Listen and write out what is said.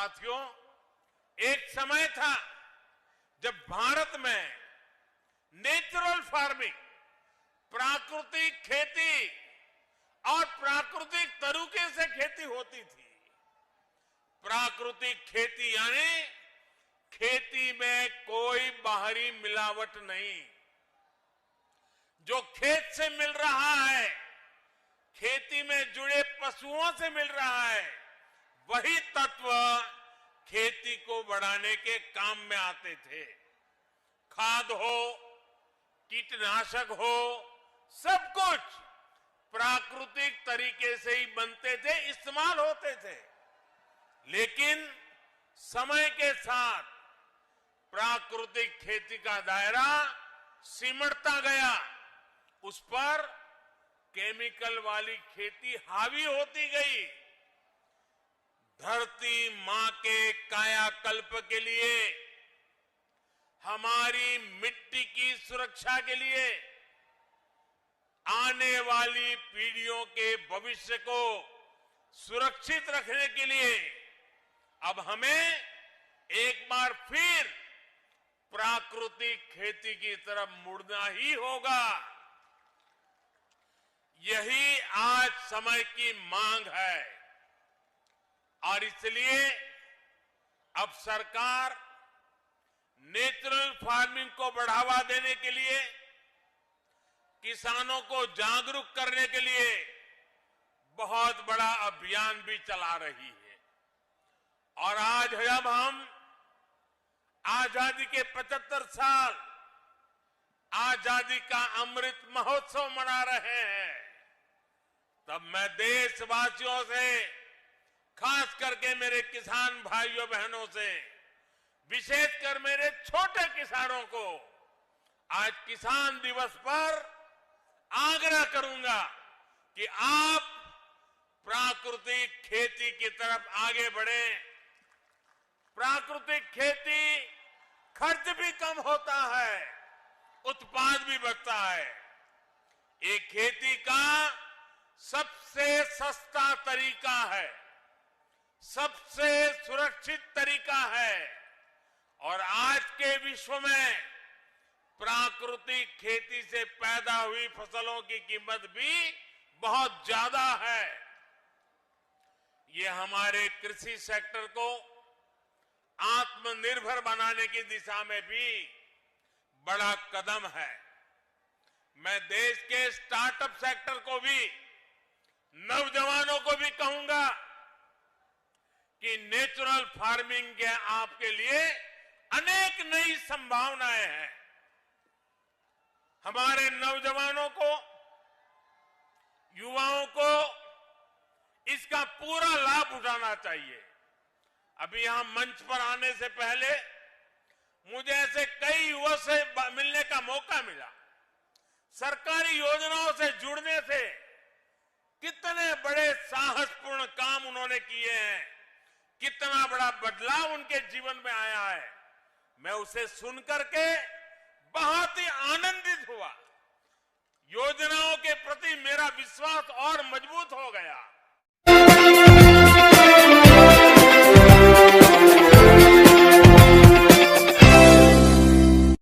साथियों, एक समय था जब भारत में नेचुरल फार्मिंग, प्राकृतिक खेती और प्राकृतिक तरीके से खेती होती थी। प्राकृतिक खेती यानी खेती में कोई बाहरी मिलावट नहीं। जो खेत से मिल रहा है, खेती में जुड़े पशुओं से मिल रहा है, वही तत्व खेती को बढ़ाने के काम में आते थे। खाद हो, कीटनाशक हो, सब कुछ प्राकृतिक तरीके से ही बनते थे, इस्तेमाल होते थे। लेकिन समय के साथ प्राकृतिक खेती का दायरा सिमटता गया, उस पर केमिकल वाली खेती हावी होती गई। धरती मां के कायाकल्प के लिए, हमारी मिट्टी की सुरक्षा के लिए, आने वाली पीढ़ियों के भविष्य को सुरक्षित रखने के लिए अब हमें एक बार फिर प्राकृतिक खेती की तरफ मुड़ना ही होगा। यही आज समय की मांग है और इसलिए अब सरकार नेचुरल फार्मिंग को बढ़ावा देने के लिए, किसानों को जागरूक करने के लिए बहुत बड़ा अभियान भी चला रही है। और आज जब हम आजादी के 75 साल आजादी का अमृत महोत्सव मना रहे हैं, तब मैं देशवासियों से, खास करके मेरे किसान भाइयों बहनों से, विशेषकर मेरे छोटे किसानों को आज किसान दिवस पर आग्रह करूंगा कि आप प्राकृतिक खेती की तरफ आगे बढ़ें। प्राकृतिक खेती खर्च भी कम होता है, उत्पाद भी बढ़ता है। ये खेती का सबसे सस्ता तरीका है, सबसे सुरक्षित तरीका है और आज के विश्व में प्राकृतिक खेती से पैदा हुई फसलों की कीमत भी बहुत ज्यादा है। ये हमारे कृषि सेक्टर को आत्मनिर्भर बनाने की दिशा में भी बड़ा कदम है। मैं देश के स्टार्टअप सेक्टर को भी, नौजवानों को भी कहूंगा कि नेचुरल फार्मिंग के आपके लिए अनेक नई संभावनाएं हैं। हमारे नौजवानों को, युवाओं को इसका पूरा लाभ उठाना चाहिए। अभी यहां मंच पर आने से पहले मुझे ऐसे कई युवाओं से मिलने का मौका मिला। सरकारी योजनाओं से जुड़ने से कितने बड़े साहसपूर्ण काम उन्होंने किए हैं, कितना बड़ा बदलाव उनके जीवन में आया है, मैं उसे सुनकर के बहुत ही आनंदित हुआ। योजनाओं के प्रति मेरा विश्वास और मजबूत हो गया।